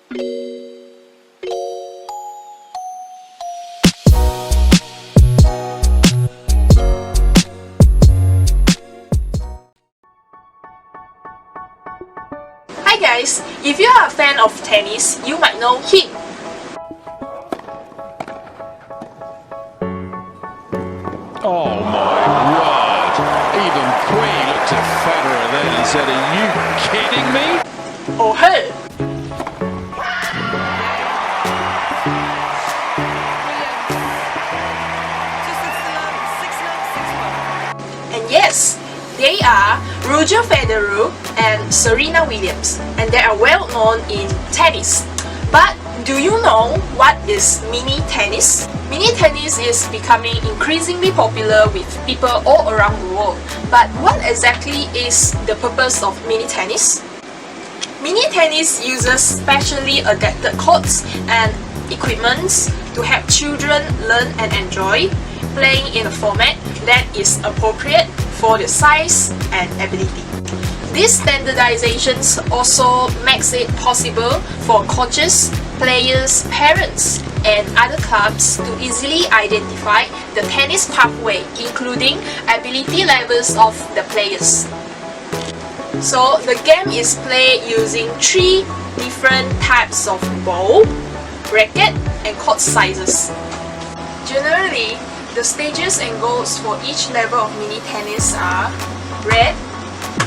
Hi guys, if you are a fan of tennis, you might know him. Oh my word! Even Queen looked at Federer then and said, "Are you kidding me?" Or her. And yes, they are Roger Federer and Serena Williams, and they are well known in tennis. But do you know what is mini tennis? Mini tennis is becoming increasingly popular with people all around the world. But what exactly is the purpose of mini tennis? Mini tennis uses specially adapted courts and equipments to help children learn and enjoy playing in a format that is appropriate for their size and ability. These standardizations also makes it possible for coaches, players, parents, and other clubs to easily identify the tennis pathway, including ability levels of the players. So the game is played using 3 different types of ball, racket, and court sizes. Generally, the stages and goals for each level of mini tennis are red,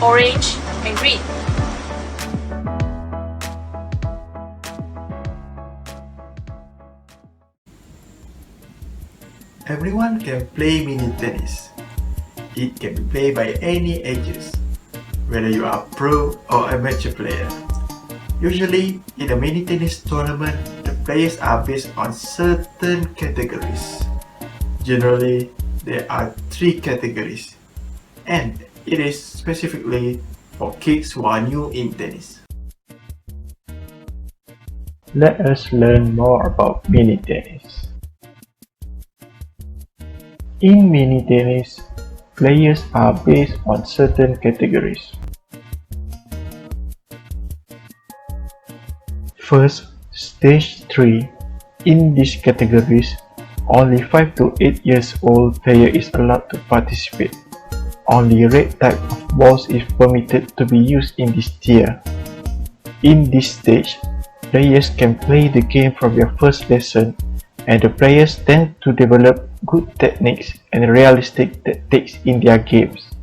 orange, and green. Everyone can play mini tennis. It can be played by any ages, whether you are a pro or amateur player. Usually, in a mini tennis tournament, the players are based on certain categories. Generally, there are 3 categories, and it is specifically for kids who are new in tennis. Let us learn more about mini tennis. In mini tennis, players are based on certain categories. First, stage 3. In these categories, only 5 to 8 years old player is allowed to participate. Only red type of balls is permitted to be used in this tier. In this stage, players can play the game from their first lesson, and the players tend to develop good techniques and realistic tactics in their games.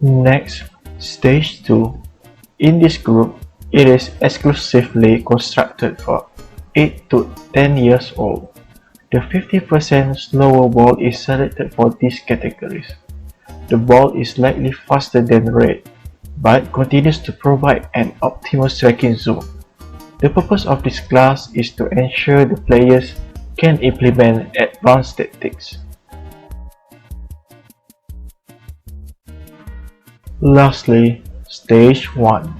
Next, stage 2. In this group, it is exclusively constructed for 8 to 10 years old. The 50% slower ball is selected for these categories. The ball is slightly faster than red, but continues to provide an optimal striking zone. The purpose of this class is to ensure the players can implement advanced tactics. Lastly, Stage 1.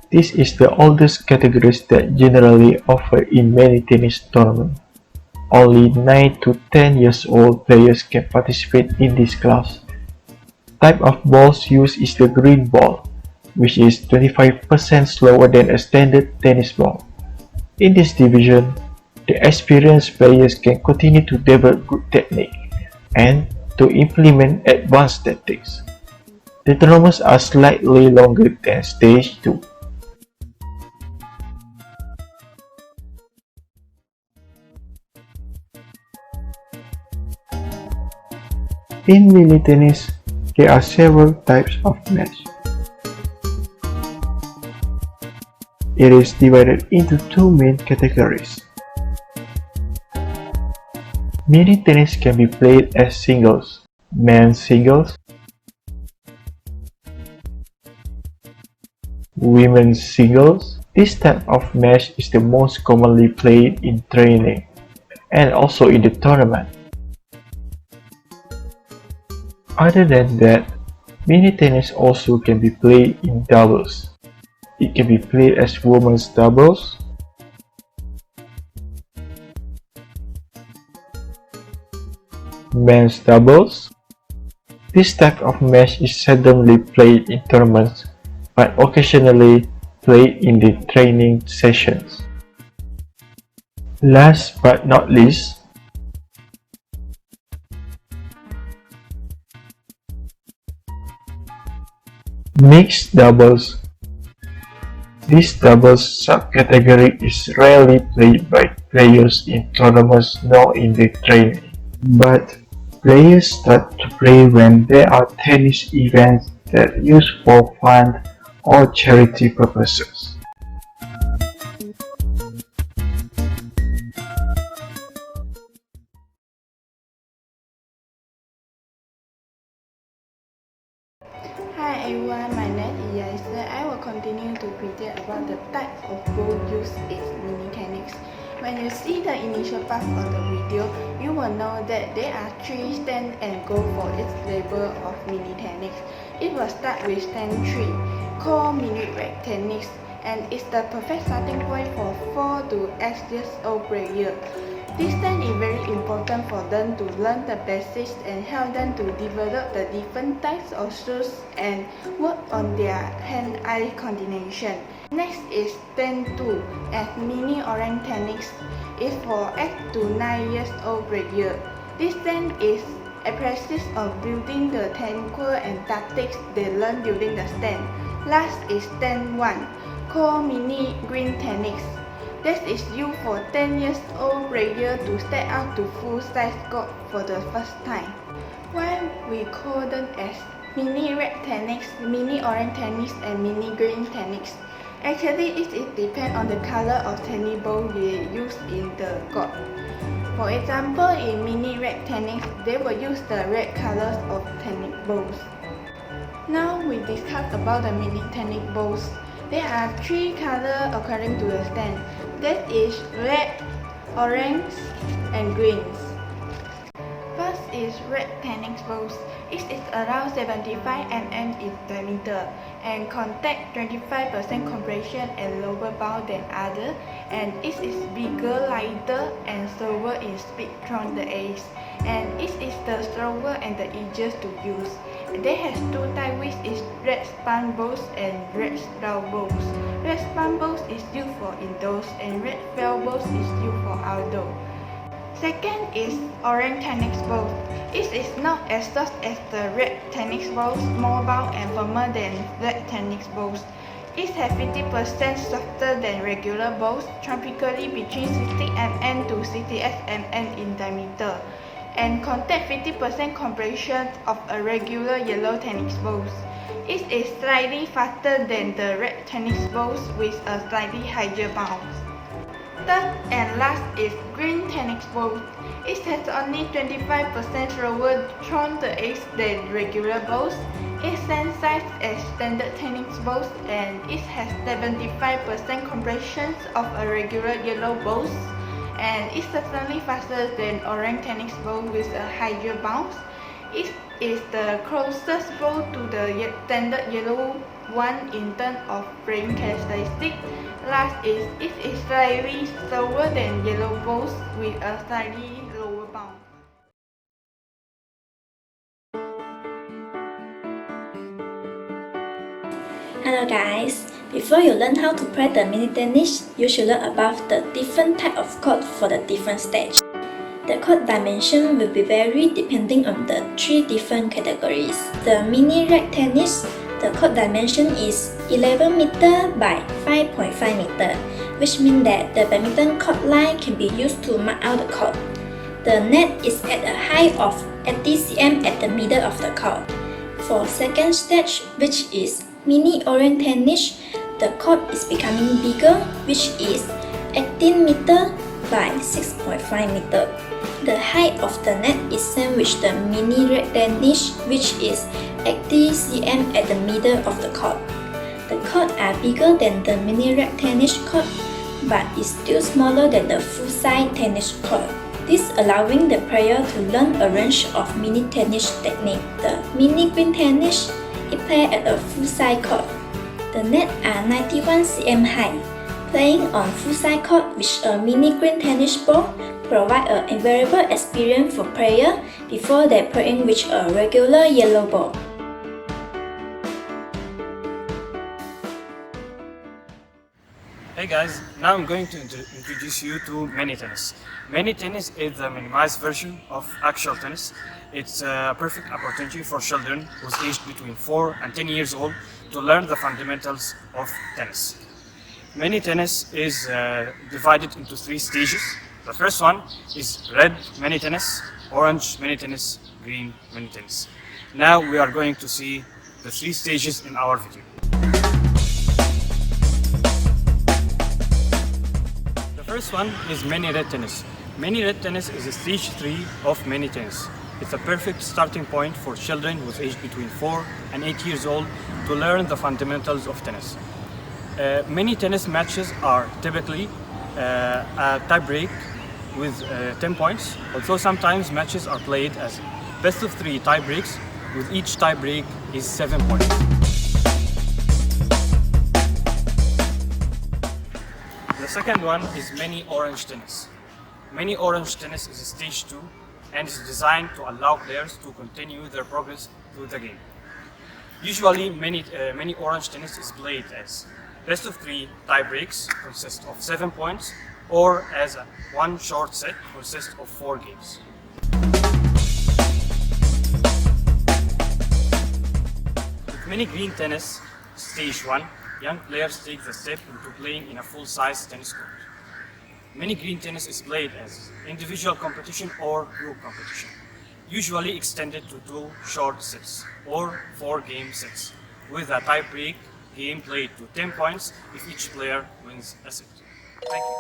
This is the oldest categories that generally offer in many tennis tournaments. Only 9 to 10 years old players can participate in this class. Type of balls used is the green ball, which is 25% slower than a standard tennis ball. In this division, the experienced players can continue to develop good technique and to implement advanced tactics. The tournaments are slightly longer than Stage 2. In mini tennis, there are several types of match. It is divided into 2 main categories. Mini tennis can be played as singles, men's singles, women's singles. This type of match is the most commonly played in training and also in the tournament. Other than that, mini tennis also can be played in doubles. It can be played as women's doubles, men's doubles. This type of match is seldomly played in tournaments, but occasionally play in the training sessions. Last but not least, mixed doubles. This doubles subcategory is rarely played by players in tournaments nor in the training, but players start to play when there are tennis events that are used for fun or charity purposes. Hi everyone, my name is Yaisa. I will continue to present about the types of ball used in mini tennis. When you see the initial part of the video, you will know that there are 3 stand and go for each level of mini tennis. It will start with stand 3, called mini racket tennis, and it's the perfect starting point for 4 to 8 years old players. This stand is very important for them to learn the basics and help them to develop the different types of shoes and work on their hand-eye coordination. Next is stand 2 as mini orange tennis. It's for 8 to 9 years old players. This stand is a practice of building the technique and tactics they learn during the stand. Last is stand 1, called mini green tennis. This is used for 10 years old players to step out to full-size court for the first time. Why we call them as mini red tennis, mini orange tennis, and mini green tennis? Actually, it depends on the color of tennis ball they use in the court. For example, in mini red tennis, they will use the red colors of tennis balls. Now we discuss about the mini tennis balls. There are 3 colors according to the stand. That is red, orange, and greens. First is red tennis balls. It is around 75 mm in diameter and contains 25% compression and lower bound than other, and it is bigger, lighter, and slower in speed from the edge, and it is the slower and the easiest to use. They have 2 types, which is red sponge balls and red straw balls. Red sponge balls is used for indoors and red felt balls is used for outdoor. Second is orange tennis ball. It is not as soft as the red tennis balls, more bound and firmer than red tennis balls. It has 50% softer than regular balls, typically between 60 mm to 68 mm in diameter, and contains 50% compression of a regular yellow tennis balls. It is slightly faster than the red tennis balls with a slightly higher bounce. Third and last is green tennis ball. It has only 25% lower from the edge than regular balls. Its same size as standard tennis balls, and it has 75% compression of a regular yellow balls, and it's certainly faster than orange tennis ball with a higher bounce. It is the closest ball to the standard yellow one in terms of playing characteristics. Last is it is slightly slower than yellow balls with a slightly lower bounce. Hello guys! Before you learn how to play the mini tennis, you should learn about the different type of court for the different stage. The court dimension will be vary depending on the 3 different categories. The mini racket tennis, the court dimension is 11 meter by 5.5 meter, which means that the badminton court line can be used to mark out the court. The net is at a height of 80 cm at the middle of the court. For second stage, which is mini orange tennis, the court is becoming bigger, which is 18 meter by 6.5 meter. The height of the net is same with the mini red tennis, which is 80 cm at the middle of the court. The courts are bigger than the mini red tennis court, but is still smaller than the full-size tennis court. This allowing the player to learn a range of mini tennis technique. The mini green tennis is played at a full-size court. The net are 91 cm high. Playing on full-size court with a mini green tennis ball provide an invaluable experience for players before they playing with a regular yellow ball. Hey guys, now I'm going to introduce you to mini tennis. Mini tennis is the minimized version of actual tennis. It's a perfect opportunity for children who's aged between 4 and 10 years old to learn the fundamentals of tennis. Mini tennis is divided into 3 stages. The first one is red mini tennis, orange mini tennis, green mini tennis. Now we are going to see the 3 stages in our video. The first one is mini red tennis. Mini red tennis is a stage 3 of mini tennis. It's a perfect starting point for children who's aged between 4 and 8 years old to learn the fundamentals of tennis. Mini tennis matches are typically a tie break with 10 points, although sometimes matches are played as best of 3 tie breaks, with each tie break is 7 points. The second one is mini orange tennis. Mini orange tennis is a stage 2 and is designed to allow players to continue their progress through the game. Usually, mini orange tennis is played as best of 3 tie breaks consist of 7 points, or as one short set consists of 4 games. With mini green tennis, stage 1, young players take the step into playing in a full-size tennis court. Mini green tennis is played as individual competition or group competition, usually extended to 2 short sets or 4 game sets, with a tie break game played to 10 points if each player wins a set. Thank you.